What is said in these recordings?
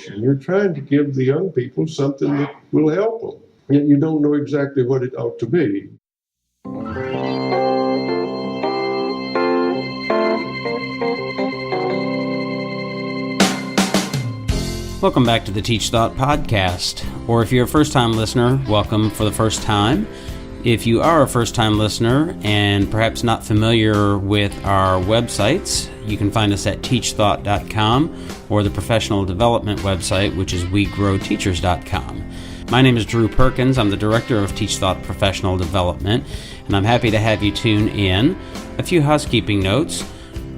You're trying to give the young people something that will help them, yet you don't know exactly what it ought to be. Welcome back to the TeachThought podcast, or if you're a first-time listener, welcome for the first time. If you are a first-time listener and perhaps not familiar with our websites, you can find us at TeachThought.com or the professional development website, which is WeGrowTeachers.com. My name is Drew Perkins. I'm the director of TeachThought Professional Development, and I'm happy to have you tune in. A few housekeeping notes.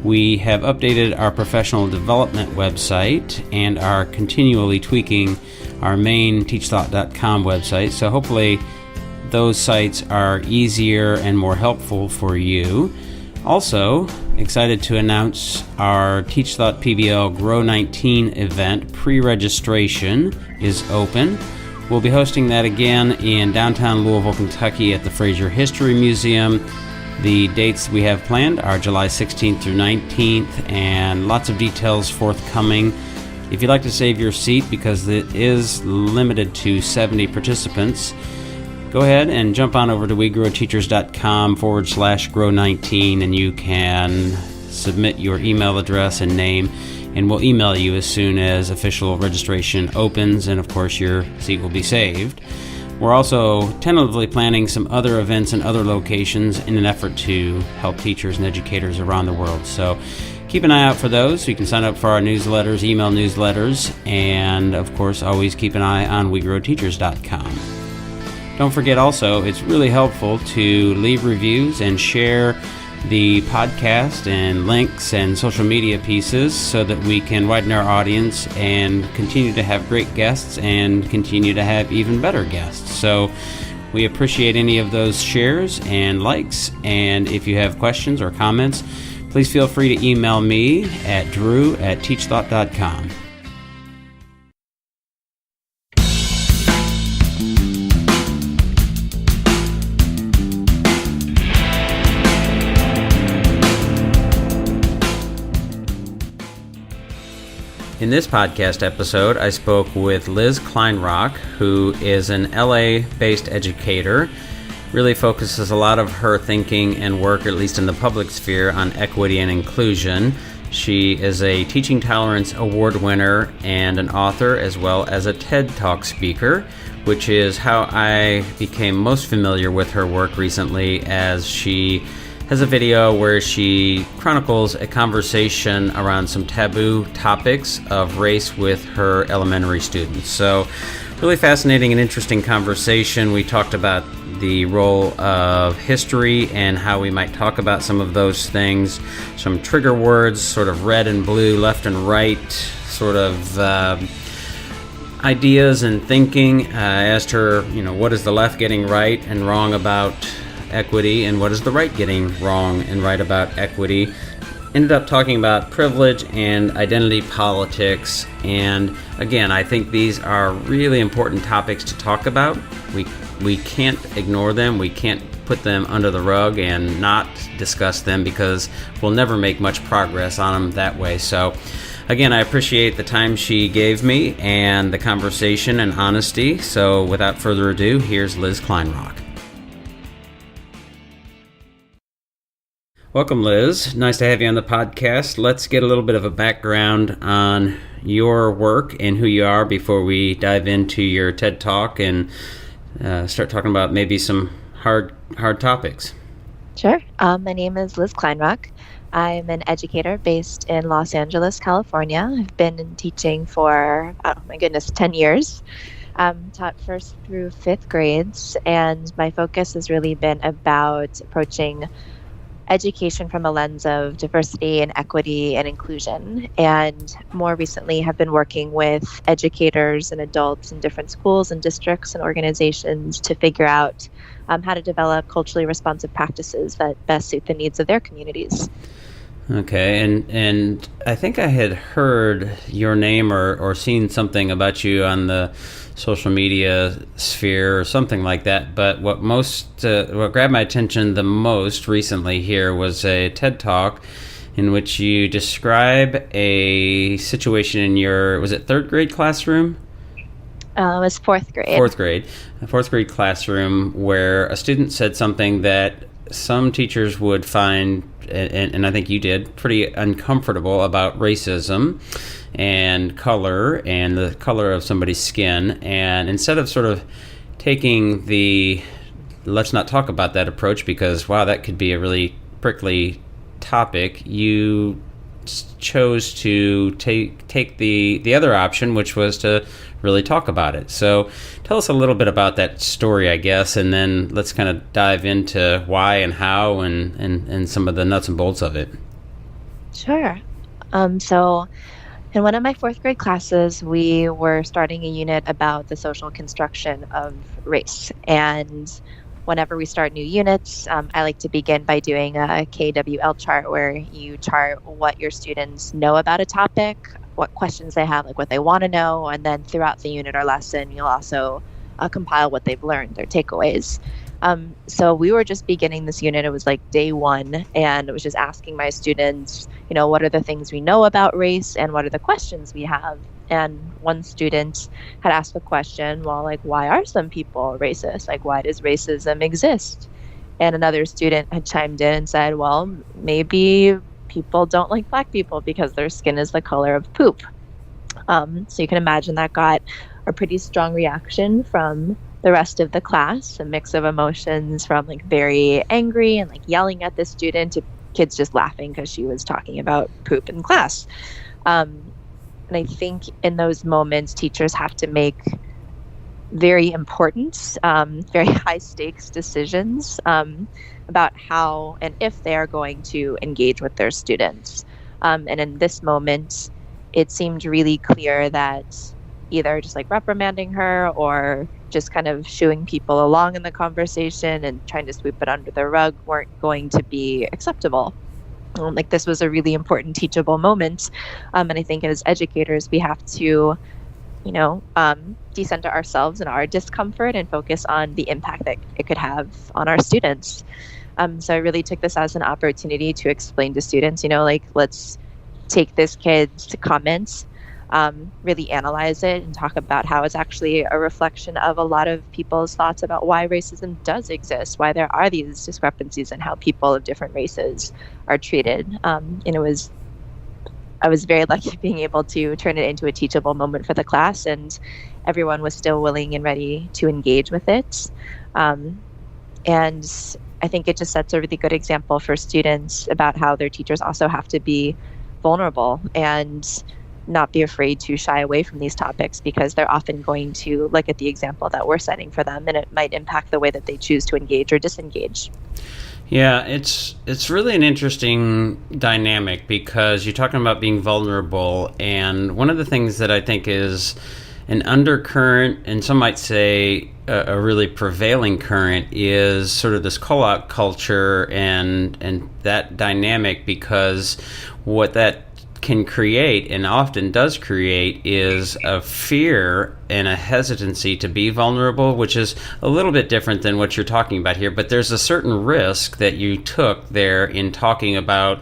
We have updated our professional development website and are continually tweaking our main TeachThought.com website, so hopefully those sites are easier and more helpful for you. Also, excited to announce our TeachThought PBL Grow 19 event. Pre-registration is open. We'll be hosting that again in downtown Louisville, Kentucky at the Fraser History Museum. The dates we have planned are July 16th through 19th, and lots of details forthcoming. If you'd like to save your seat, because it is limited to 70 participants, go ahead and jump on over to wegrowteachers.com/grow19, and you can submit your email address and name, and we'll email you as soon as official registration opens, and of course your seat will be saved. We're also tentatively planning some other events in other locations in an effort to help teachers and educators around the world. So keep an eye out for those. You can sign up for our newsletters, email newsletters, and of course always keep an eye on wegrowteachers.com. Don't forget also, it's really helpful to leave reviews and share the podcast and links and social media pieces so that we can widen our audience and continue to have great guests and continue to have even better guests. So we appreciate any of those shares and likes. And if you have questions or comments, please feel free to email me at drew@teachthought.com. In this podcast episode, I spoke with Liz Kleinrock, who is an LA-based educator, really focuses a lot of her thinking and work, at least in the public sphere, on equity and inclusion. She is a Teaching Tolerance Award winner and an author, as well as a TED Talk speaker, which is how I became most familiar with her work recently, as she has a video where she chronicles a conversation around some taboo topics of race with her elementary students. So really fascinating and interesting conversation. We talked about the role of history and how we might talk about some of those things, some trigger words, sort of red and blue, left and right, sort of ideas and thinking. I asked her, what is the left getting right and wrong about equity, and what is the right getting wrong and right about equity. Ended up talking about privilege and identity politics, and again, I think these are really important topics to talk about. We can't ignore them. We can't put them under the rug and not discuss them, because we'll never make much progress on them that way. So again, I appreciate the time she gave me and the conversation and honesty. So without further ado, here's Liz Kleinrock. Welcome, Liz. Nice to have you on the podcast. Let's get a little bit of a background on your work and who you are before we dive into your TED Talk and start talking about maybe some hard topics. Sure. My name is Liz Kleinrock. I'm an educator based in Los Angeles, California. I've been in teaching for, 10 years. Taught first through fifth grades, and my focus has really been about approaching education from a lens of diversity and equity and inclusion. And more recently have been working with educators and adults in different schools and districts and organizations to figure out how to develop culturally responsive practices that best suit the needs of their communities. Okay, and I think I had heard your name or seen something about you on the social media sphere or something like that, but what grabbed my attention the most recently here was a TED Talk, in which you describe a situation in your, was it third grade classroom? It was fourth grade. A fourth grade classroom where a student said something that some teachers would find, and I think you did, pretty uncomfortable about racism and color and the color of somebody's skin. And instead of sort of taking the let's not talk about that approach because, wow, that could be a really prickly topic, you chose to take the other option, which was to really talk about it. So tell us a little bit about that story, I guess, and then let's kind of dive into why and how and some of the nuts and bolts of it. Sure. So in one of my fourth grade classes, we were starting a unit about the social construction of race. And whenever we start new units, I like to begin by doing a KWL chart where you chart what your students know about a topic, what questions they have, like what they want to know, and then throughout the unit or lesson, you'll also compile what they've learned, their takeaways. So we were just beginning this unit. It was like day one, and it was just asking my students, what are the things we know about race and what are the questions we have? And one student had asked the question, well, like, why are some people racist? Like, why does racism exist? And another student had chimed in and said, well, maybe people don't like Black people because their skin is the color of poop. So you can imagine that got a pretty strong reaction from the rest of the class, a mix of emotions from like very angry and like yelling at the student to kids just laughing because she was talking about poop in class. And I think in those moments, teachers have to make very important, very high stakes decisions about how and if they are going to engage with their students. And in this moment, it seemed really clear that either just like reprimanding her or just kind of shooing people along in the conversation and trying to sweep it under the rug weren't going to be acceptable. Like this was a really important teachable moment. And I think as educators, we have to, decenter ourselves and our discomfort and focus on the impact that it could have on our students. So I really took this as an opportunity to explain to students, let's take this kid's comments, really analyze it and talk about how it's actually a reflection of a lot of people's thoughts about why racism does exist, why there are these discrepancies in how people of different races are treated. I was very lucky being able to turn it into a teachable moment for the class, and everyone was still willing and ready to engage with it. And I think it just sets a really good example for students about how their teachers also have to be vulnerable and not be afraid to shy away from these topics because they're often going to look at the example that we're setting for them, and it might impact the way that they choose to engage or disengage. Yeah, it's really an interesting dynamic because you're talking about being vulnerable, and one of the things that I think is an undercurrent, and some might say a really prevailing current, is sort of this call-out culture and that dynamic, because what that can create, and often does create, is a fear and a hesitancy to be vulnerable, which is a little bit different than what you're talking about here. But there's a certain risk that you took there in talking about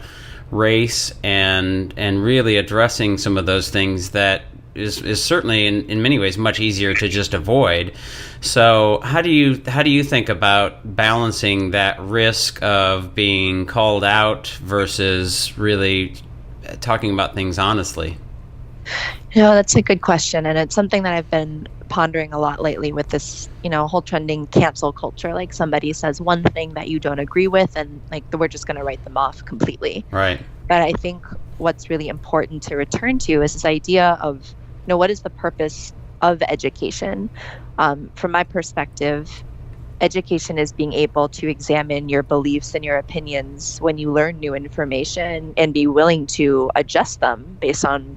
race and really addressing some of those things that is certainly in many ways much easier to just avoid. So how do you think about balancing that risk of being called out versus really talking about things honestly? That's a good question, and it's something that I've been pondering a lot lately with this, whole trending cancel culture. Like somebody says one thing that you don't agree with, and like we're just going to write them off completely. Right. But I think what's really important to return to is this idea of, what is the purpose of education? From my perspective, education is being able to examine your beliefs and your opinions when you learn new information and be willing to adjust them based on,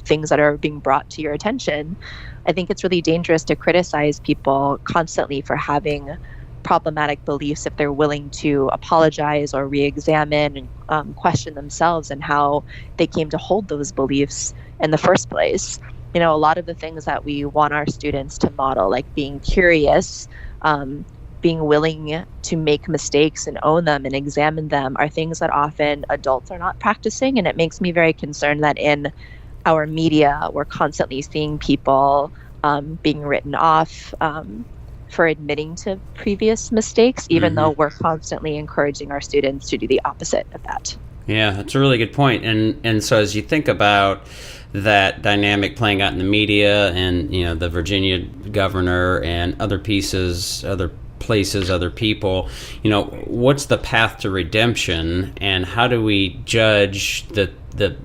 things that are being brought to your attention. I think it's really dangerous to criticize people constantly for having problematic beliefs if they're willing to apologize or re-examine and question themselves and how they came to hold those beliefs in the first place. A lot of the things that we want our students to model, like being curious, being willing to make mistakes and own them and examine them are things that often adults are not practicing. And it makes me very concerned that in our media, we're constantly seeing people being written off for admitting to previous mistakes, even though we're constantly encouraging our students to do the opposite of that. Yeah, that's a really good point. And so as you think about that dynamic playing out in the media and, the Virginia governor and other places, other people, what's the path to redemption, and how do we judge the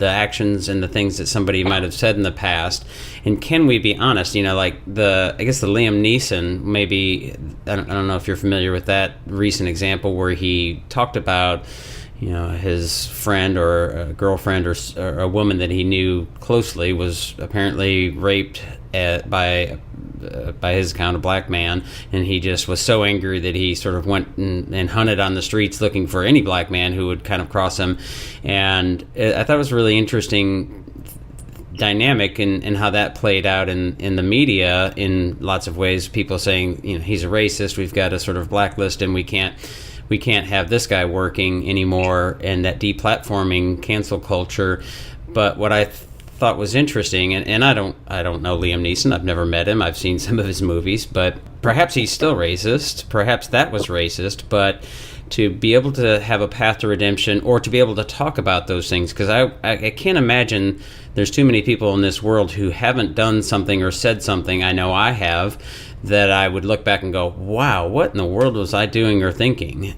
actions and the things that somebody might have said in the past? And can we be honest? I guess the Liam Neeson, maybe, I don't know if you're familiar with that recent example where he talked about his friend or a girlfriend or a woman that he knew closely was apparently raped by his account, a black man, and he just was so angry that he sort of went and hunted on the streets looking for any black man who would kind of cross him. And I thought it was a really interesting dynamic in how that played out in the media in lots of ways. People saying, he's a racist, we've got to sort of blacklist him, we can't have this guy working anymore, and that deplatforming cancel culture. But what I thought was interesting, and I don't know Liam Neeson, I've never met him, I've seen some of his movies, but perhaps he's still racist, perhaps that was racist, but to be able to have a path to redemption or to be able to talk about those things, because I can't imagine there's too many people in this world who haven't done something or said something, I know I have, that I would look back and go, wow, what in the world was I doing or thinking?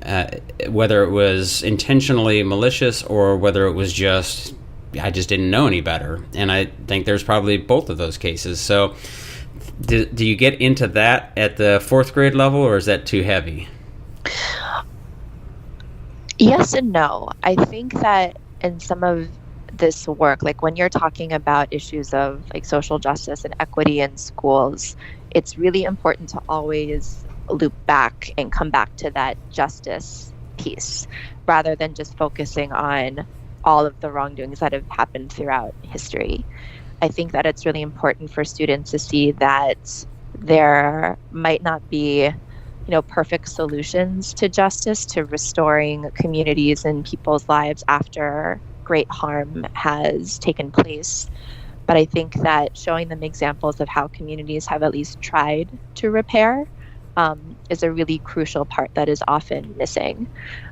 Whether it was intentionally malicious or whether it was just, I just didn't know any better. And I think there's probably both of those cases. So do you get into that at the fourth grade level, or is that too heavy? Yes and no. I think that in some of this work, like when you're talking about issues of like social justice and equity in schools, it's really important to always loop back and come back to that justice piece rather than just focusing on all of the wrongdoings that have happened throughout history. I think that it's really important for students to see that there might not be perfect solutions to justice, to restoring communities and people's lives after great harm has taken place. But I think that showing them examples of how communities have at least tried to repair is a really crucial part that is often missing.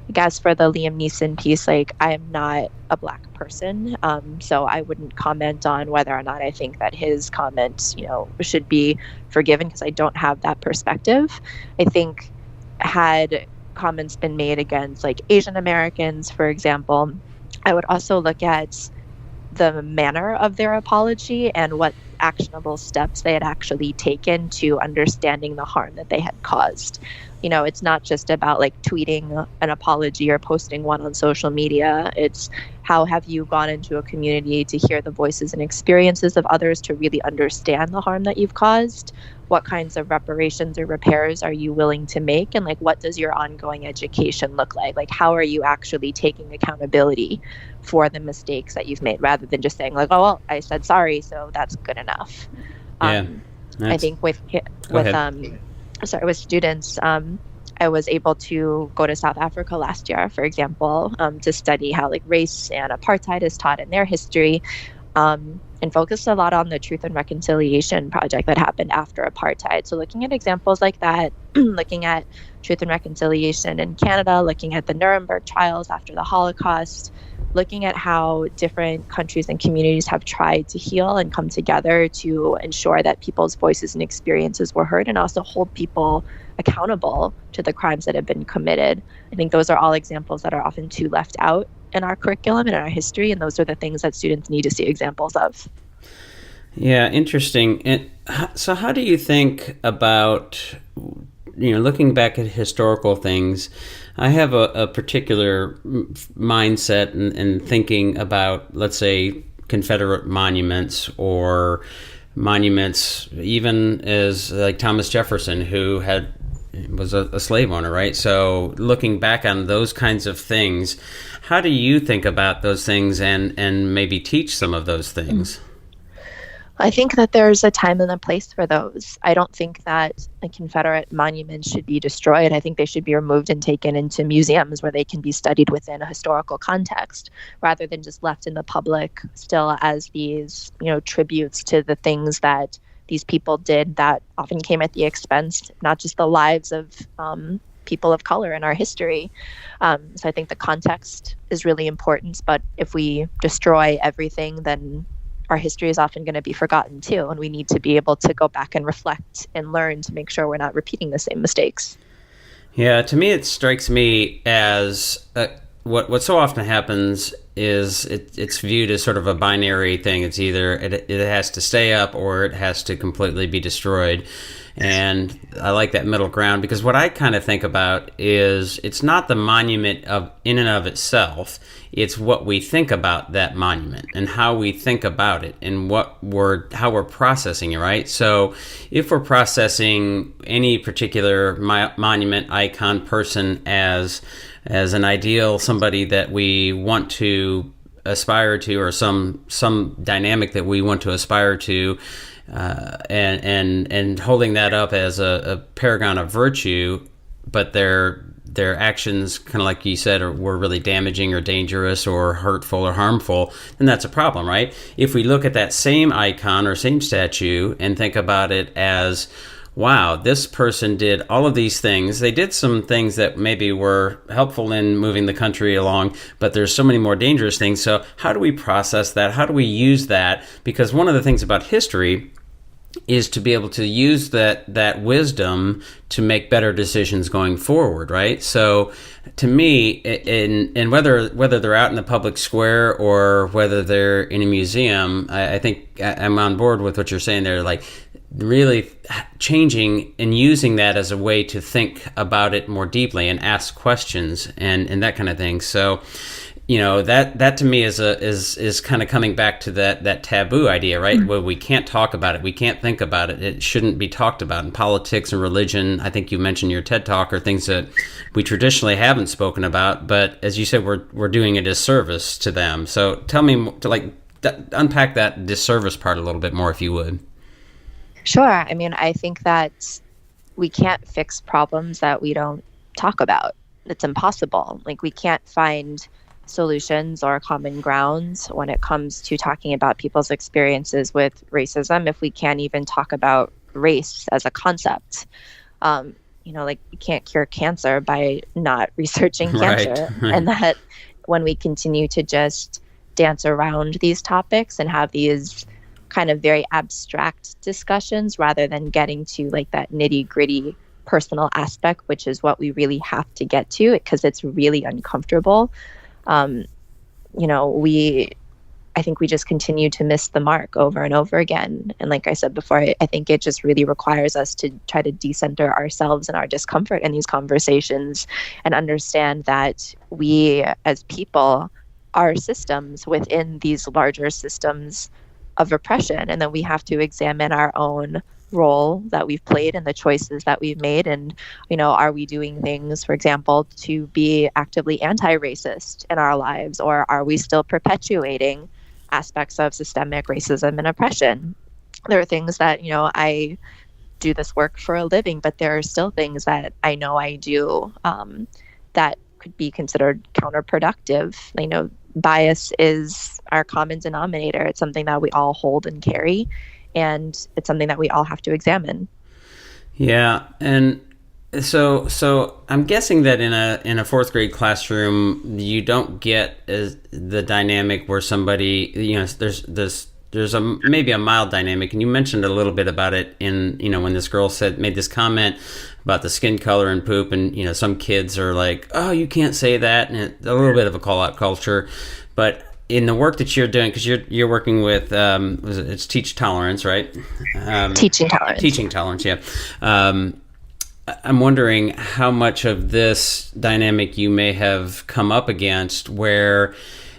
I guess for the Liam Neeson piece, I am not a Black person, so I wouldn't comment on whether or not I think that his comment, should be forgiven, because I don't have that perspective. I think had comments been made against Asian Americans, for example, I would also look at the manner of their apology and what actionable steps they had actually taken to understanding the harm that they had caused. It's not just about tweeting an apology or posting one on social media. It's how have you gone into a community to hear the voices and experiences of others to really understand the harm that you've caused? What kinds of reparations or repairs are you willing to make? And what does your ongoing education look like? How are you actually taking accountability for the mistakes that you've made, rather than just saying oh, well, I said sorry, so that's good enough. I think with students, I was able to go to South Africa last year, for example, to study how race and apartheid is taught in their history, and focused a lot on the Truth and Reconciliation project that happened after apartheid. So looking at examples like that, looking at Truth and Reconciliation in Canada, looking at the Nuremberg trials after the Holocaust, looking at how different countries and communities have tried to heal and come together to ensure that people's voices and experiences were heard, and also hold people accountable to the crimes that have been committed. I think those are all examples that are often too left out in our curriculum and in our history, and those are the things that students need to see examples of. Yeah, interesting. And so how do you think about, looking back at historical things? I have a particular mindset in thinking about, let's say, Confederate monuments, or monuments even as Thomas Jefferson, who was a slave owner, right? So looking back on those kinds of things, how do you think about those things and maybe teach some of those things? I think that there's a time and a place for those. I don't think that a Confederate monument should be destroyed. I think they should be removed and taken into museums where they can be studied within a historical context, rather than just left in the public still as these, tributes to the things that these people did that often came at the expense, not just the lives of people of color in our history. So I think the context is really important, but if we destroy everything, then our history is often going to be forgotten too, and we need to be able to go back and reflect and learn to make sure we're not repeating the same mistakes. Yeah, to me, it strikes me as what so often happens is it's viewed as sort of a binary thing. It's either it has to stay up or it has to completely be destroyed. And I like that middle ground, because what I kind of think about is it's not the monument in and of itself. It's what we think about that monument and how we think about it and how we're processing it, right? So if we're processing any particular monument, icon, person as an ideal, somebody that we want to aspire to, or some dynamic that we want to aspire to, and holding that up as a paragon of virtue, but their actions, kind of like you said, were really damaging or dangerous or hurtful or harmful, then that's a problem, right? If we look at that same icon or same statue and think about it as, wow, this person did all of these things. They did some things that maybe were helpful in moving the country along, but there's so many more dangerous things. So how do we process that? How do we use that? Because one of the things about history is to be able to use that wisdom to make better decisions going forward, right? So to me, and whether they're out in the public square or whether they're in a museum, I think I'm on board with what you're saying there, like really changing and using that as a way to think about it more deeply and ask questions and that kind of thing. So that to me is kind of coming back to that taboo idea, right? Where we can't talk about it, we can't think about it, it shouldn't be talked about. In politics and religion, I think you mentioned your TED Talk, are things that we traditionally haven't spoken about, but as you said, we're doing a disservice to them. So tell me, unpack that disservice part a little bit more, if you would. Sure. I mean, I think that we can't fix problems that we don't talk about. It's impossible. Like, we can't find solutions or common grounds when it comes to talking about people's experiences with racism if we can't even talk about race as a concept. Like, you can't cure cancer by not researching cancer. Right. And that when we continue to just dance around these topics and have these kind of very abstract discussions rather than getting to like that nitty-gritty personal aspect, which is what we really have to get to, because it's really uncomfortable. I think we just continue to miss the mark over and over again. And like I said before, I think it just really requires us to try to decenter ourselves and our discomfort in these conversations and understand that we as people are systems within these larger systems of oppression, and then we have to examine our own role that we've played and the choices that we've made. And, are we doing things, for example, to be actively anti-racist in our lives, or are we still perpetuating aspects of systemic racism and oppression? There are things that, I do this work for a living, but there are still things that I know I do that could be considered counterproductive. Bias is our common denominator. It's something that we all hold and carry, and it's something that we all have to examine. Yeah, and so I'm guessing that in a fourth grade classroom, you don't get the dynamic where somebody, there's maybe a mild dynamic, and you mentioned a little bit about it in when this girl made this comment about the skin color and poop, and some kids are like, oh, you can't say that, and a little bit of a call out culture. But in the work that you're doing, because you're working with it's teach tolerance, right? Teaching tolerance, yeah. I'm wondering how much of this dynamic you may have come up against, where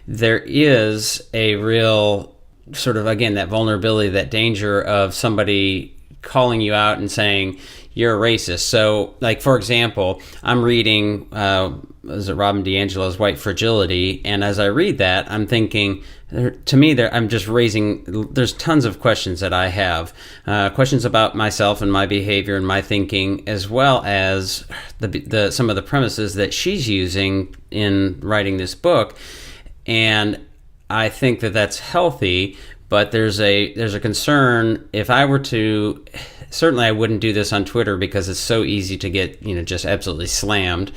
there is a real sort of, again, that vulnerability, that danger of somebody calling you out and saying you're a racist. So, like, for example, I'm reading, is it Robin DiAngelo's White Fragility? And as I read that, I'm thinking, to me, I'm just there's tons of questions that I have, questions about myself and my behavior and my thinking, as well as some of the premises that she's using in writing this book. And I think that that's healthy, but there's a concern. If I were to, certainly I wouldn't do this on Twitter because it's so easy to get, just absolutely slammed.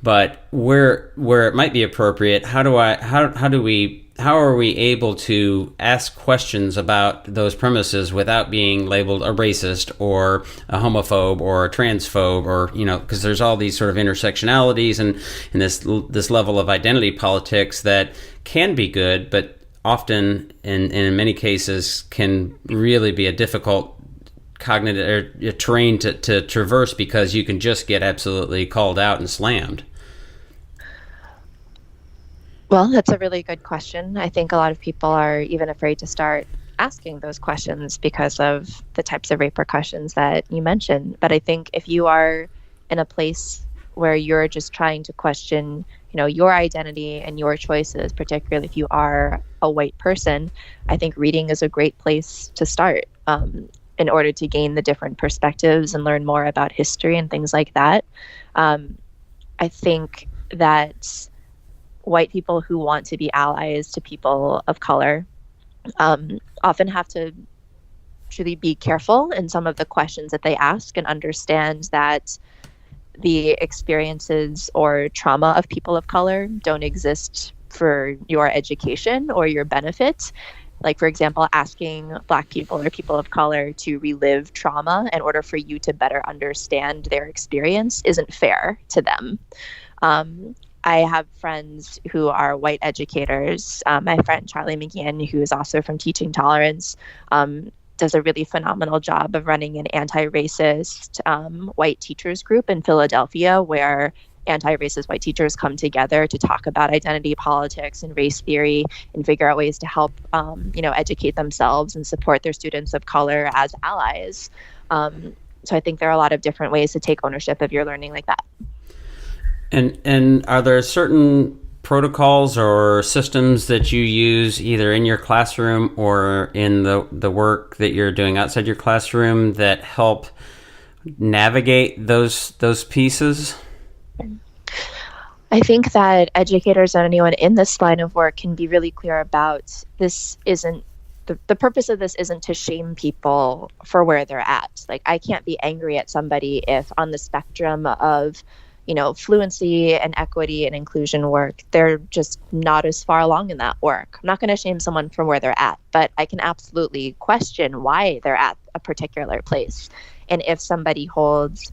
But where it might be appropriate, how are we able to ask questions about those premises without being labeled a racist or a homophobe or a transphobe, or because there's all these sort of intersectionalities and this level of identity politics that can be good, but often and in many cases can really be a difficult cognitive or terrain to traverse, because you can just get absolutely called out and slammed. Well, that's a really good question. I think a lot of people are even afraid to start asking those questions because of the types of repercussions that you mentioned. But I think if you are in a place where you're just trying to question, your identity and your choices, particularly if you are a white person, I think reading is a great place to start in order to gain the different perspectives and learn more about history and things like that. I think that white people who want to be allies to people of color often have to truly be careful in some of the questions that they ask, and understand that the experiences or trauma of people of color don't exist for your education or your benefit. Like, for example, asking Black people or people of color to relive trauma in order for you to better understand their experience isn't fair to them. I have friends who are white educators. My friend Charlie McGeehan, who is also from Teaching Tolerance, does a really phenomenal job of running an anti-racist white teachers group in Philadelphia, where anti-racist white teachers come together to talk about identity politics and race theory and figure out ways to help, educate themselves and support their students of color as allies. So I think there are a lot of different ways to take ownership of your learning like that. And are there certain protocols or systems that you use either in your classroom or in the work that you're doing outside your classroom that help navigate those pieces? I think that educators and anyone in this line of work can be really clear about this isn't the purpose of this isn't to shame people for where they're at. Like, I can't be angry at somebody if on the spectrum of fluency and equity and inclusion work, they're just not as far along in that work. I'm not going to shame someone from where they're at, but I can absolutely question why they're at a particular place. And if somebody holds,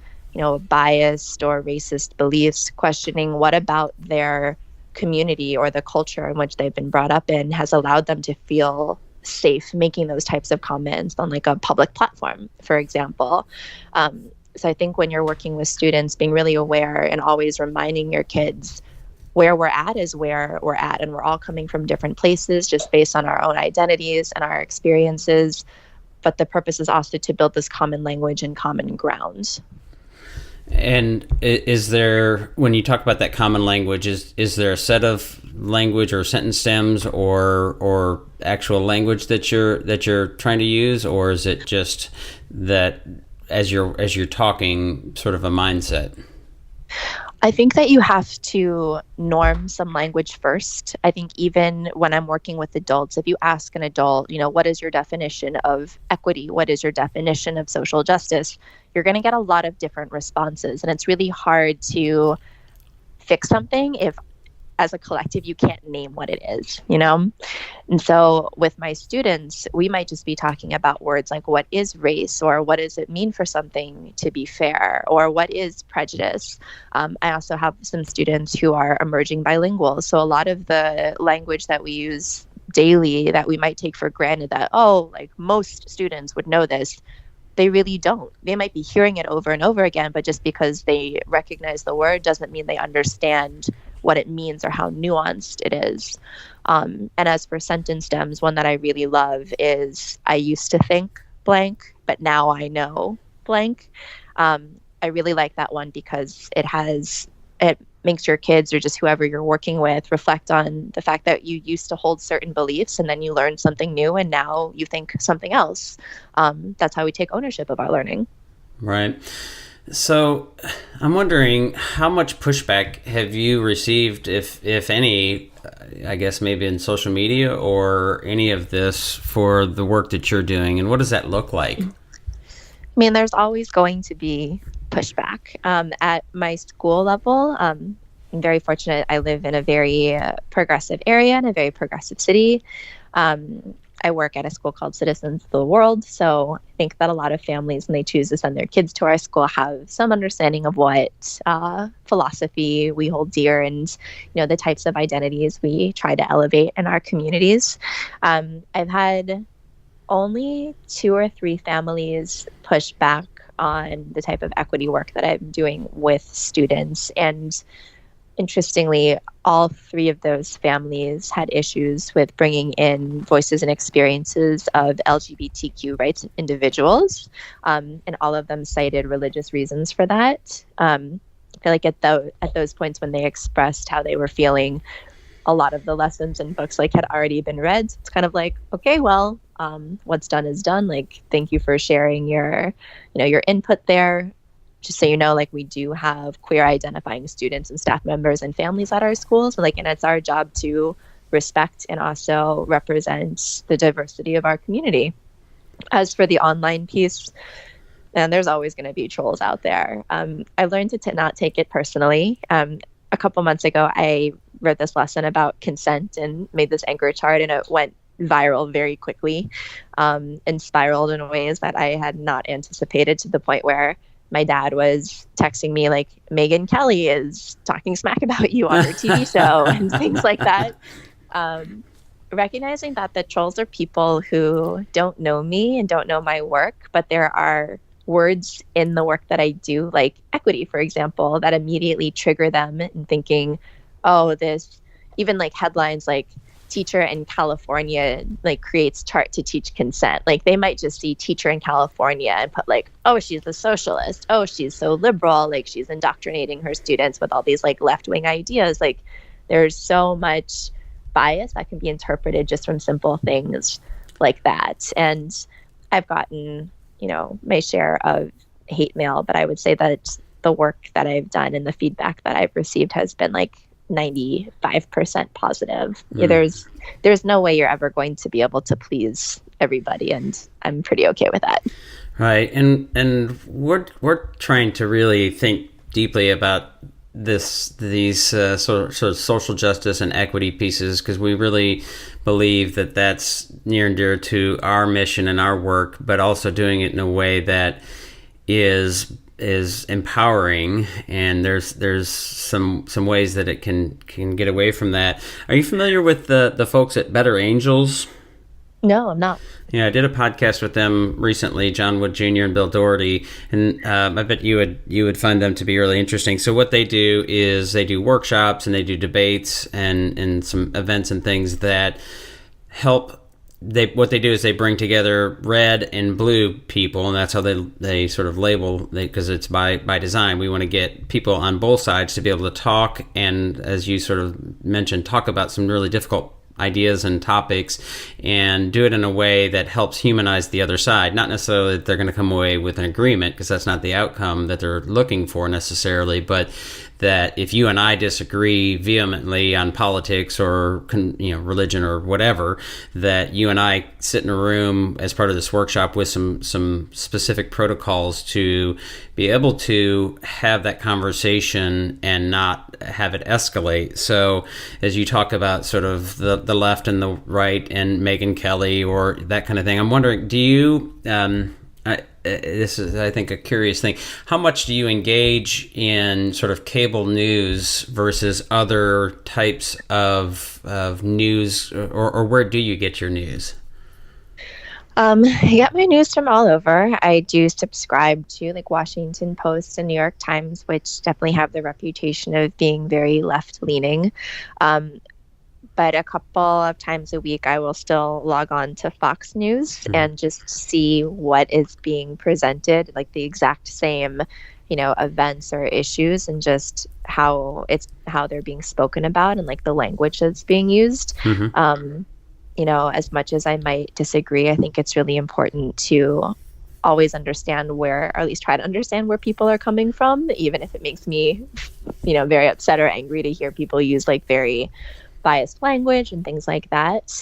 biased or racist beliefs, questioning what about their community or the culture in which they've been brought up in has allowed them to feel safe making those types of comments on like a public platform, for example. So I think when you're working with students, being really aware and always reminding your kids where we're at is where we're at, and we're all coming from different places just based on our own identities and our experiences. But the purpose is also to build this common language and common ground. And is there, when you talk about that common language, is there a set of language or sentence stems or actual language that you're trying to use, or is it just that as you're talking, sort of a mindset? I think that you have to norm some language first. I think even when I'm working with adults, if you ask an adult, what is your definition of equity? What is your definition of social justice? You're going to get a lot of different responses. And it's really hard to fix something if, as a collective, you can't name what it is, And so with my students, we might just be talking about words like, what is race? Or what does it mean for something to be fair? Or what is prejudice? I also have some students who are emerging bilingual. So a lot of the language that we use daily that we might take for granted that, like most students would know this, they really don't. They might be hearing it over and over again, but just because they recognize the word doesn't mean they understand what it means or how nuanced it is. And as for sentence stems, one that I really love is, I used to think blank, but now I know blank. I really like that one because it makes your kids or just whoever you're working with reflect on the fact that you used to hold certain beliefs and then you learned something new and now you think something else. That's how we take ownership of our learning. Right. So I'm wondering, how much pushback have you received, if any, I guess maybe in social media or any of this, for the work that you're doing, and what does that look like? I mean, there's always going to be pushback. At my school level, I'm very fortunate. I live in a very progressive area in a very progressive city. I work at a school called Citizens of the World. So I think that a lot of families, when they choose to send their kids to our school, have some understanding of what philosophy we hold dear and, the types of identities we try to elevate in our communities. I've had only 2 or 3 families push back on the type of equity work that I'm doing with students. And interestingly, all 3 of those families had issues with bringing in voices and experiences of LGBTQ rights individuals. And all of them cited religious reasons for that. I feel like at those points when they expressed how they were feeling, a lot of the lessons and books had already been read. It's kind of like, okay, well, what's done is done. Thank you for sharing your input there. Just so you know, we do have queer identifying students and staff members and families at our schools. And it's our job to respect and also represent the diversity of our community. As for the online piece, and there's always going to be trolls out there. I learned to not take it personally. A couple months ago, I wrote this lesson about consent and made this anchor chart, and it went viral very quickly and spiraled in ways that I had not anticipated, to the point where my dad was texting me Megyn Kelly is talking smack about you on her TV show and things like that. Recognizing that the trolls are people who don't know me and don't know my work, but there are words in the work that I do, like equity, for example, that immediately trigger them in thinking, oh, this, even headlines like teacher in California creates chart to teach consent. They might just see teacher in California and put oh, she's a socialist. Oh, she's so liberal. She's indoctrinating her students with all these left-wing ideas. There's so much bias that can be interpreted just from simple things like that. And I've gotten, my share of hate mail, but I would say that the work that I've done and the feedback that I've received has been 95% positive. Yeah, there's no way you're ever going to be able to please everybody, and I'm pretty okay with that. Right, and we're trying to really think deeply about these sort of social justice and equity pieces, because we really believe that that's near and dear to our mission and our work, but also doing it in a way that is empowering, and there's some ways that it can get away from that. Are you familiar with the folks at Better Angels? No, I'm not. Yeah, I did a podcast with them recently, John Wood Jr. and Bill Doherty, and I bet you would find them to be really interesting. So what they do is they do workshops and they do debates and some events and things that help. What they do is they bring together red and blue people, and that's how they sort of label, because it's by design. We want to get people on both sides to be able to talk, and as you sort of mentioned, talk about some really difficult ideas and topics, and do it in a way that helps humanize the other side. Not necessarily that they're going to come away with an agreement, because that's not the outcome that they're looking for necessarily, but that if you and I disagree vehemently on politics or religion or whatever, that you and I sit in a room as part of this workshop with some specific protocols to be able to have that conversation and not have it escalate. So as you talk about sort of the left and the right and Megyn Kelly or that kind of thing, I'm wondering, do you this is, I think, a curious thing. How much do you engage in sort of cable news versus other types of news, or where do you get your news? I get my news from all over. I do subscribe to Washington Post and New York Times, which definitely have the reputation of being very left-leaning. But but a couple of times a week, I will still log on to Fox News and just see what is being presented, like the exact same, events or issues, and just how they're being spoken about and like the language that's being used. As much as I might disagree, I think it's really important to always understand where, or at least try to understand where people are coming from, even if it makes me, very upset or angry to hear people use like very biased language and things like that.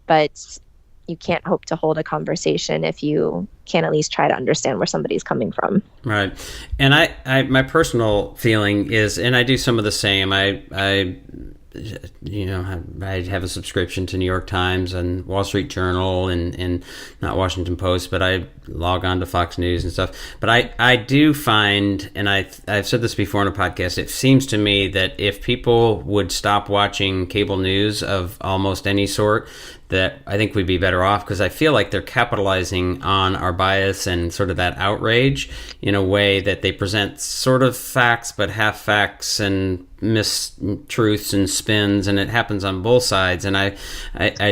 But you can't hope to hold a conversation if you can't at least try to understand where somebody's coming from. Right. And I my personal feeling is, and I do some of the same, I have a subscription to New York Times and Wall Street Journal and not Washington Post, but I log on to Fox News and stuff. But I do find, and I've said this before on a podcast, it seems to me that if people would stop watching cable news of almost any sort, that I think we'd be better off, because I feel like they're capitalizing on our bias and sort of that outrage in a way that they present sort of facts, but half facts and mistruths and spins, and it happens on both sides. And I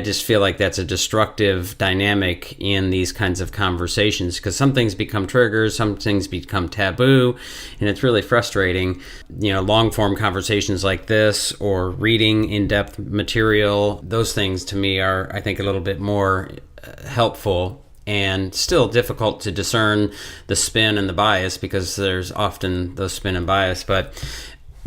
just feel like that's a destructive dynamic in these kinds of conversations, because some things become triggers, some things become taboo, and it's really frustrating. Long form conversations like this, or reading in-depth material, those things to me are, I think, a little bit more helpful, and still difficult to discern the spin and the bias, because there's often those spin and bias. But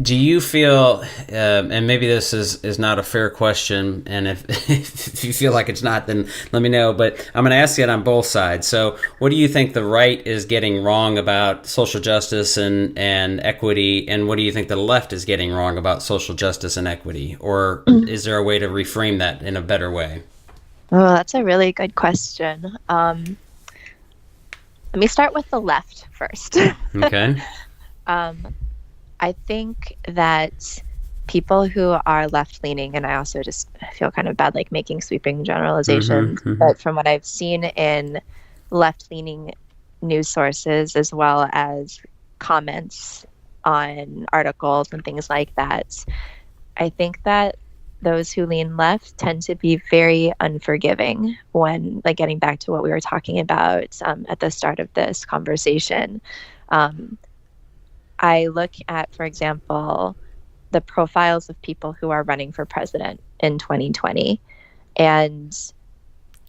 do you feel, and maybe this is not a fair question, and if you feel like it's not, then let me know, but I'm going to ask it on both sides. So what do you think the right is getting wrong about social justice and equity, and what do you think the left is getting wrong about social justice and equity? Or is there a way to reframe that in a better way? Oh, that's a really good question. Let me start with the left first. Okay. I think that people who are left-leaning, and I also just feel kind of bad like making sweeping generalizations, but from what I've seen in left-leaning news sources, as well as comments on articles and things like that, I think that those who lean left tend to be very unforgiving when, like, getting back to what we were talking about at the start of this conversation. I look at, for example, the profiles of people who are running for president in 2020, and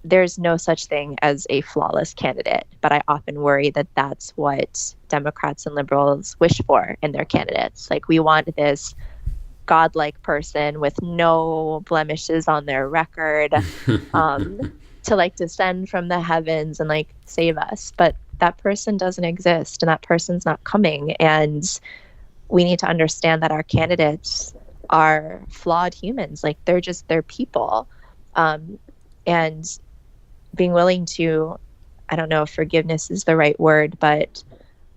there's no such thing as a flawless candidate, but I often worry that that's what Democrats and liberals wish for in their candidates. Like, we want this godlike person with no blemishes on their record to like descend from the heavens and like save us. But that person doesn't exist, and that person's not coming. And we need to understand that our candidates are flawed humans. Like, they're people. And being willing to, I don't know if forgiveness is the right word, but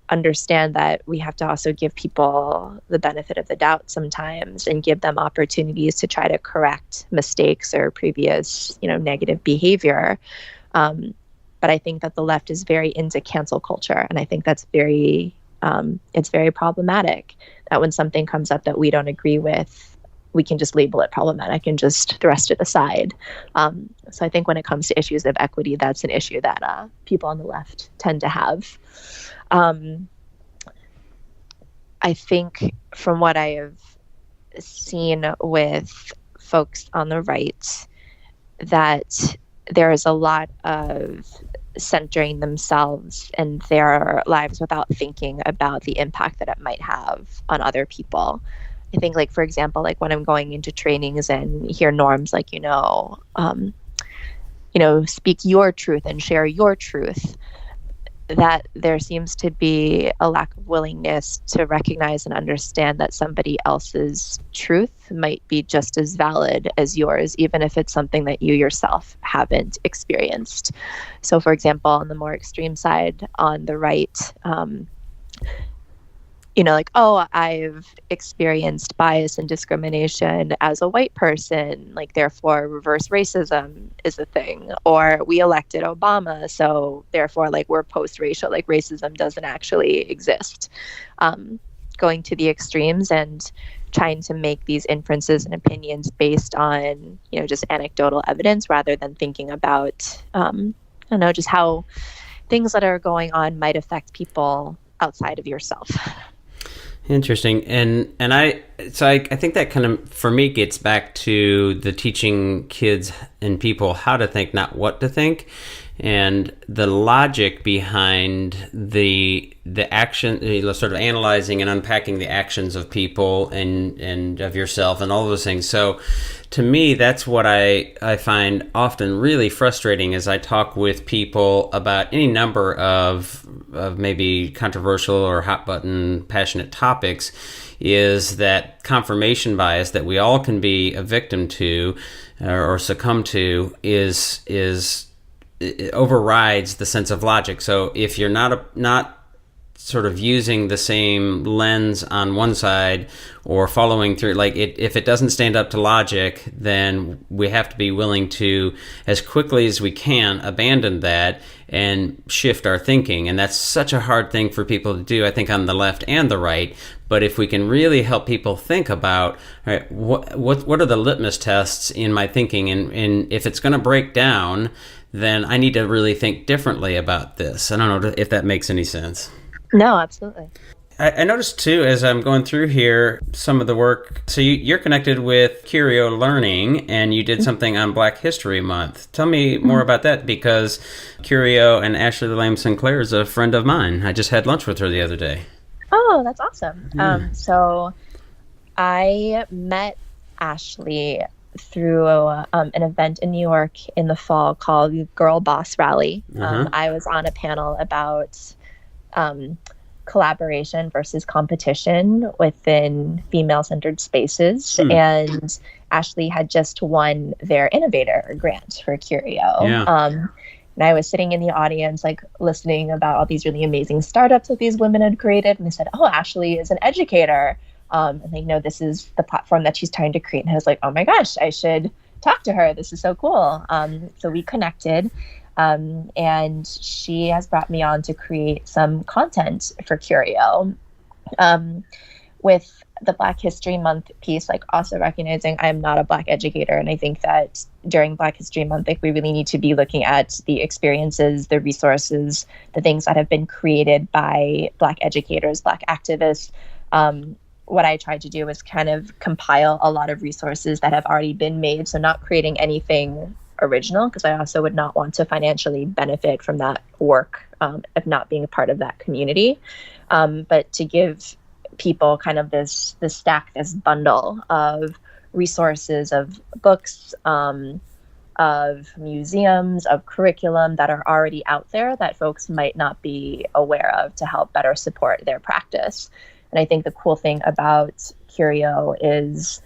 understand that we have to also give people the benefit of the doubt sometimes, and give them opportunities to try to correct mistakes or previous, negative behavior. But I think that the left is very into cancel culture, and I think that's it's very problematic. That when something comes up that we don't agree with, we can just label it problematic and just thrust it aside. So I think when it comes to issues of equity, that's an issue that people on the left tend to have. I think from what I have seen with folks on the right, that there is a lot of centering themselves and their lives without thinking about the impact that it might have on other people. I think, like, for example, like when I'm going into trainings and hear norms like, speak your truth and share your truth, that there seems to be a lack of willingness to recognize and understand that somebody else's truth might be just as valid as yours, even if it's something that you yourself haven't experienced. So, for example, on the more extreme side, on the right, I've experienced bias and discrimination as a white person, like, therefore reverse racism is a thing. Or we elected Obama, so therefore, like, we're post-racial, like, racism doesn't actually exist. Going to the extremes and trying to make these inferences and opinions based on, just anecdotal evidence rather than thinking about, just how things that are going on might affect people outside of yourself. Interesting. And I think that kind of, for me, gets back to the teaching kids and people how to think, not what to think, and the logic behind the action, sort of analyzing and unpacking the actions of people and of yourself and all those things. So to me, that's what I find often really frustrating as I talk with people about any number of maybe controversial or hot button passionate topics, is that confirmation bias that we all can be a victim to or succumb to it overrides the sense of logic. So if you're not sort of using the same lens on one side or following through, if it doesn't stand up to logic, then we have to be willing to, as quickly as we can, abandon that and shift our thinking. And that's such a hard thing for people to do, I think, on the left and the right. But if we can really help people think about, all right, what are the litmus tests in my thinking, and if it's going to break down, then I need to really think differently about this. I don't know if that makes any sense. No, absolutely. I noticed, too, as I'm going through here, some of the work. So you're connected with Curio Learning, and you did something on Black History Month. Tell me more about that, because Curio and Ashley Lame Sinclair is a friend of mine. I just had lunch with her the other day. Oh, that's awesome. So I met Ashley through an event in New York in the fall called Girl Boss Rally. I was on a panel about collaboration versus competition within female-centered spaces. And Ashley had just won their innovator grant for Curio. And I was sitting in the audience, listening about all these really amazing startups that these women had created. And they said, oh, Ashley is an educator. And they know this is the platform that she's trying to create. And I was like, oh my gosh, I should talk to her. This is so cool. So we connected. And she has brought me on to create some content for Curio. With the Black History Month piece, also recognizing I'm not a Black educator. And I think that during Black History Month, we really need to be looking at the experiences, the resources, the things that have been created by Black educators, Black activists. What I tried to do was kind of compile a lot of resources that have already been made. So not creating anything original, because I also would not want to financially benefit from that work of not being a part of that community. But to give people kind of this bundle of resources, of books, of museums, of curriculum that are already out there that folks might not be aware of to help better support their practice. And I think the cool thing about Curio is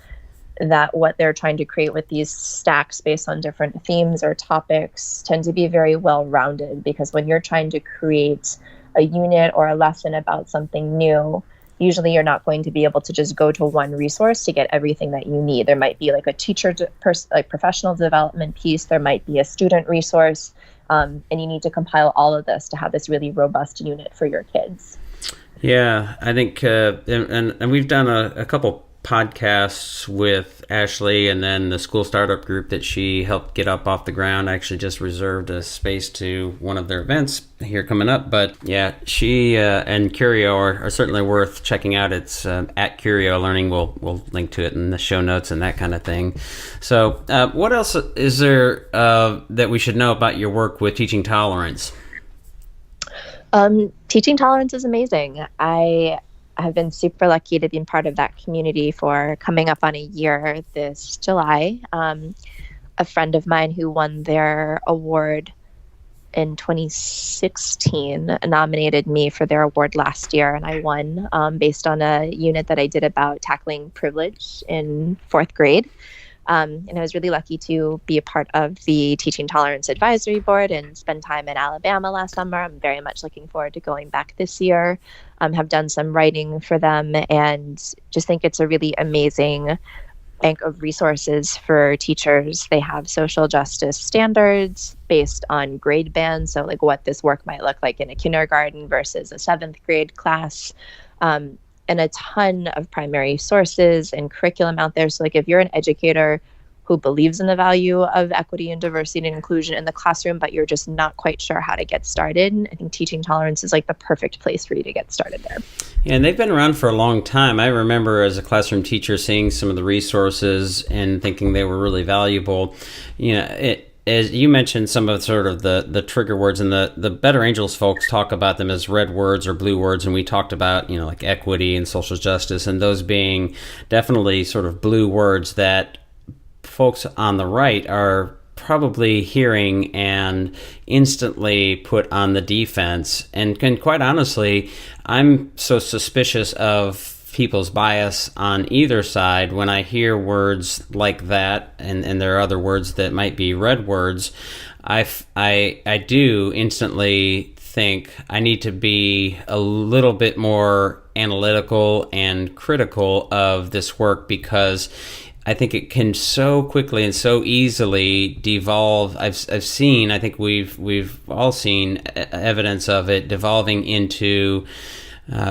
that what they're trying to create with these stacks based on different themes or topics tend to be very well-rounded, because when you're trying to create a unit or a lesson about something new, usually you're not going to be able to just go to one resource to get everything that you need. There might be a teacher, professional development piece. There might be a student resource, and you need to compile all of this to have this really robust unit for your kids. Yeah, I think, and we've done a couple podcasts with Ashley, and then the school startup group that she helped get up off the ground. I actually just reserved a space to one of their events here coming up. But yeah, she and Curio are certainly worth checking out. It's at Curio Learning. We'll link to it in the show notes and that kind of thing. So what else is there that we should know about your work with Teaching Tolerance? Teaching Tolerance is amazing. I have been super lucky to be part of that community for coming up on a year this July. A friend of mine who won their award in 2016 nominated me for their award last year, and I won based on a unit that I did about tackling privilege in 4th grade. And I was really lucky to be a part of the Teaching Tolerance Advisory Board and spend time in Alabama last summer. I'm very much looking forward to going back this year. Have done some writing for them, and just think it's a really amazing bank of resources for teachers. They have social justice standards based on grade bands, so what this work might look like in a kindergarten versus a 7th grade class. And and a ton of primary sources and curriculum out there. So like if you're an educator who believes in the value of equity and diversity and inclusion in the classroom, but you're just not quite sure how to get started, I think teaching tolerance is like the perfect place for you to get started there. Yeah, and they've been around for a long time. I remember as a classroom teacher seeing some of the resources and thinking they were really valuable. As you mentioned, some of sort of the trigger words, and the Better Angels folks talk about them as red words or blue words, and we talked about, like equity and social justice, and those being definitely sort of blue words that folks on the right are probably hearing and instantly put on the defense. And quite honestly, I'm so suspicious of people's bias on either side when I hear words like that, and there are other words that might be red words. I do instantly think I need to be a little bit more analytical and critical of this work, because I think it can so quickly and so easily devolve. I've seen, I think we've all seen evidence of it devolving into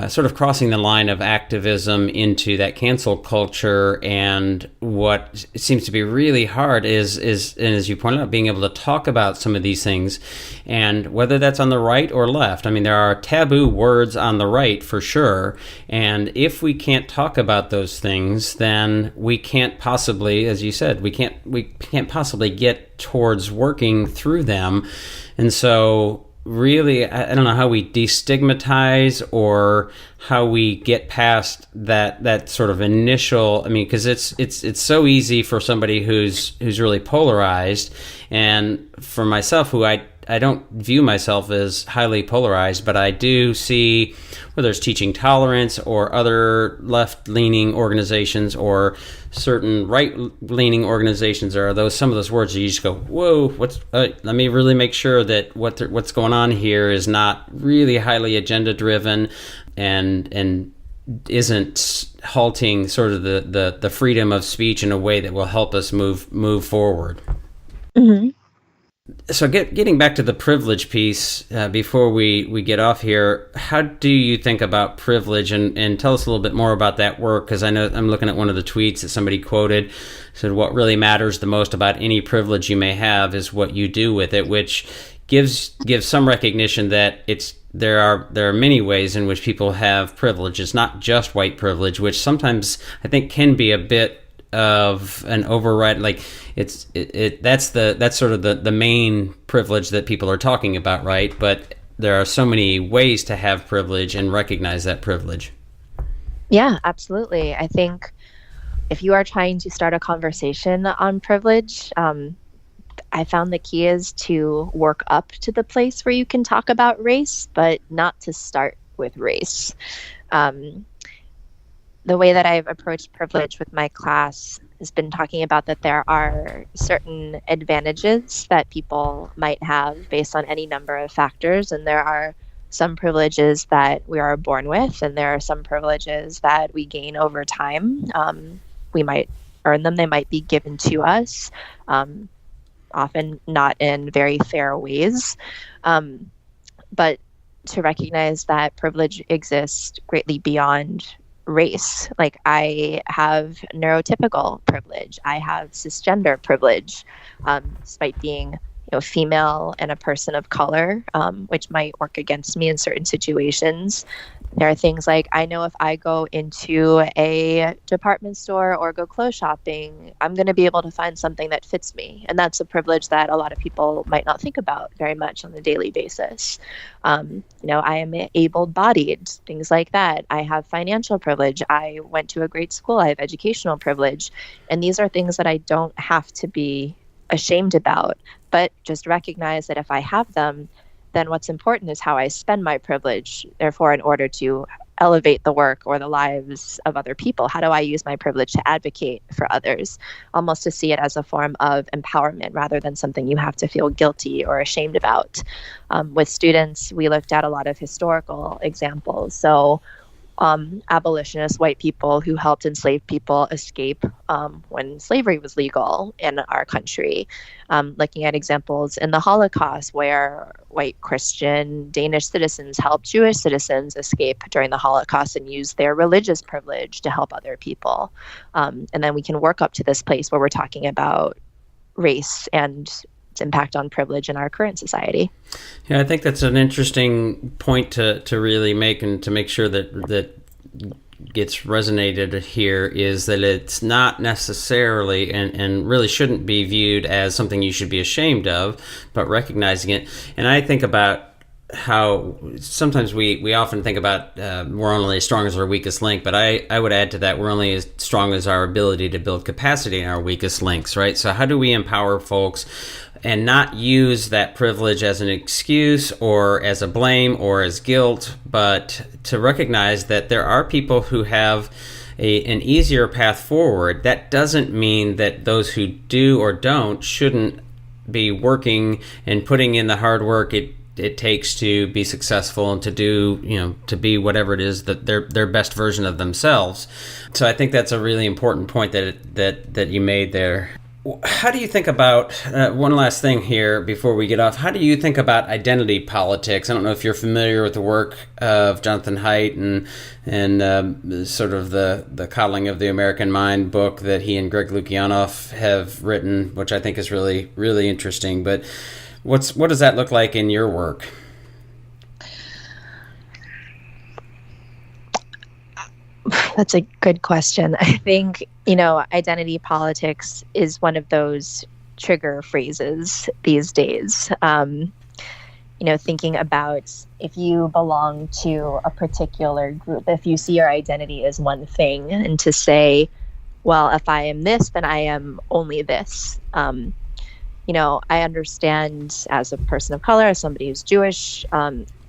sort of crossing the line of activism into that cancel culture. And what seems to be really hard is, and as you pointed out, being able to talk about some of these things, and whether that's on the right or left. I mean, there are taboo words on the right for sure. And if we can't talk about those things, then we can't possibly, as you said, we can't possibly get towards working through them. And so really, I don't know how we destigmatize or how we get past that sort of initial. I mean, because it's so easy for somebody who's really polarized, and for myself, who I don't view myself as highly polarized, but I do see, whether it's Teaching Tolerance or other left-leaning organizations or certain right-leaning organizations, are those some of those words that you just go, whoa, let me really make sure that what's going on here is not really highly agenda-driven and isn't halting sort of the freedom of speech in a way that will help us move forward. Mm-hmm. So getting back to the privilege piece, before we get off here, how do you think about privilege? And tell us a little bit more about that work, because I know I'm looking at one of the tweets that somebody quoted, said what really matters the most about any privilege you may have is what you do with it, which gives some recognition that there are many ways in which people have privilege. It's not just white privilege, which sometimes I think can be a bit of an override. Like that's sort of the main privilege that people are talking about, right? But there are so many ways to have privilege and recognize that privilege. Yeah, absolutely. I think if you are trying to start a conversation on privilege, I found the key is to work up to the place where you can talk about race, but not to start with race. The way that I've approached privilege with my class has been talking about that there are certain advantages that people might have based on any number of factors, and there are some privileges that we are born with, and there are some privileges that we gain over time. We might earn them, they might be given to us, often not in very fair ways. But to recognize that privilege exists greatly beyond race. Like, I have neurotypical privilege, I have cisgender privilege, despite being female and a person of color, which might work against me in certain situations. There are things like, I know if I go into a department store or go clothes shopping, I'm going to be able to find something that fits me. And that's a privilege that a lot of people might not think about very much on a daily basis. I am able-bodied, things like that. I have financial privilege. I went to a great school. I have educational privilege. And these are things that I don't have to be ashamed about, but just recognize that if I have them, then what's important is how I spend my privilege. Therefore, in order to elevate the work or the lives of other people, how do I use my privilege to advocate for others? Almost to see it as a form of empowerment rather than something you have to feel guilty or ashamed about. With students, we looked at a lot of historical examples. So abolitionists, white people who helped enslaved people escape when slavery was legal in our country. Looking at examples in the Holocaust where white Christian Danish citizens helped Jewish citizens escape during the Holocaust and use their religious privilege to help other people. And then we can work up to this place where we're talking about race and its impact on privilege in our current society. Yeah, I think that's an interesting point to really make, and to make sure that gets resonated here, is that it's not necessarily and really shouldn't be viewed as something you should be ashamed of, but recognizing it. And I think about how sometimes we often think about we're only as strong as our weakest link, but I would add to that, we're only as strong as our ability to build capacity in our weakest links, right? So how do we empower folks and not use that privilege as an excuse or as a blame or as guilt, but to recognize that there are people who have an easier path forward? That doesn't mean that those who do or don't shouldn't be working and putting in the hard work it takes to be successful and to do, to be whatever it is that their best version of themselves. So I think that's a really important point that you made there. How do you think about, one last thing here before we get off, how do you think about identity politics? I don't know if you're familiar with the work of Jonathan Haidt and sort of the Coddling of the American Mind book that he and Greg Lukianoff have written, which I think is really, really interesting. But what does that look like in your work? That's a good question. I think, identity politics is one of those trigger phrases these days. Thinking about if you belong to a particular group, if you see your identity as one thing, and to say, well, if I am this, then I am only this. I understand as a person of color, as somebody who's Jewish,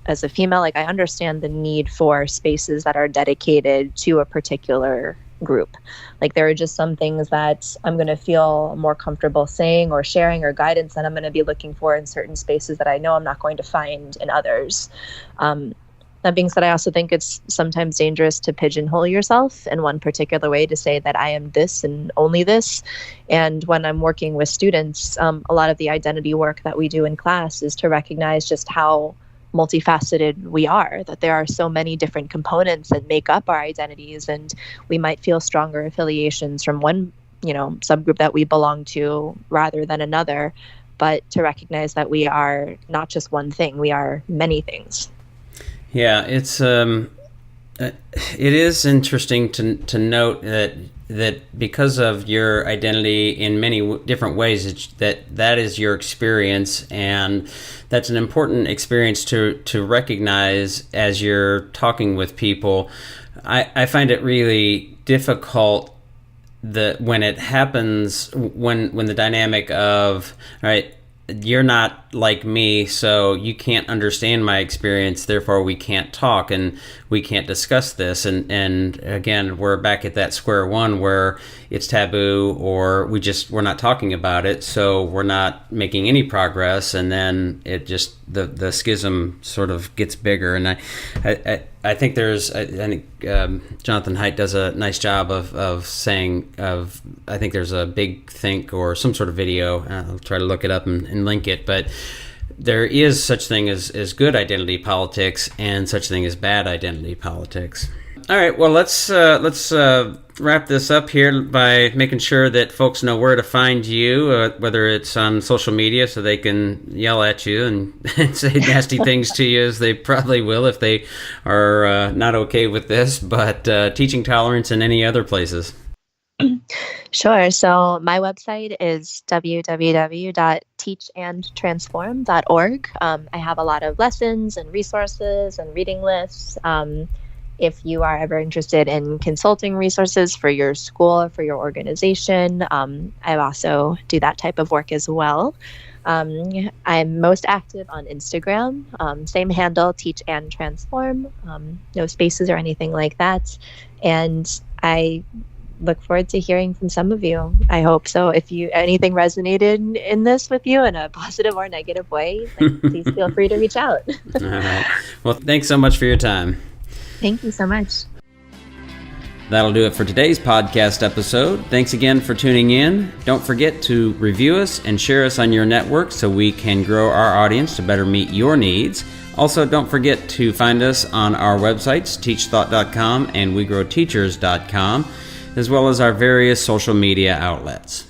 as a female, I understand the need for spaces that are dedicated to a particular group. There are just some things that I'm going to feel more comfortable saying or sharing, or guidance that I'm going to be looking for in certain spaces that I know I'm not going to find in others. That being said, I also think it's sometimes dangerous to pigeonhole yourself in one particular way, to say that I am this and only this. And when I'm working with students, a lot of the identity work that we do in class is to recognize just how multifaceted we are, that there are so many different components that make up our identities, and we might feel stronger affiliations from one, subgroup that we belong to rather than another, but to recognize that we are not just one thing, we are many things. Yeah, it is interesting to note that because of your identity in many different ways, that is your experience, and that's an important experience to recognize as you're talking with people. I find it really difficult when it happens, when the dynamic of, right, you're not like me, so you can't understand my experience, therefore we can't talk and we can't discuss this. And again, we're back at that square one where it's taboo, or we're not talking about it, so we're not making any progress, and then it just, the schism sort of gets bigger. And I think Jonathan Haidt does a nice job of saying, I think there's a big think or some sort of video, I'll try to look it up and link it, but there is such thing as good identity politics and such thing as bad identity politics. All right, well, let's wrap this up here by making sure that folks know where to find you, whether it's on social media so they can yell at you and say nasty things to you, as they probably will if they are not okay with this, but Teaching Tolerance and any other places. Sure. So my website is www.teachandtransform.org. I have a lot of lessons and resources and reading lists. If you are ever interested in consulting resources for your school or for your organization, I also do that type of work as well. I'm most active on Instagram, same handle, Teach and Transform, no spaces or anything like that. And I look forward to hearing from some of you. I hope so. If anything resonated in this with you in a positive or negative way, please feel free to reach out. All right. Well, thanks so much for your time. Thank you so much. That'll do it for today's podcast episode. Thanks again for tuning in. Don't forget to review us and share us on your network so we can grow our audience to better meet your needs. Also, don't forget to find us on our websites, TeachThought.com and WeGrowTeachers.com, as well as our various social media outlets.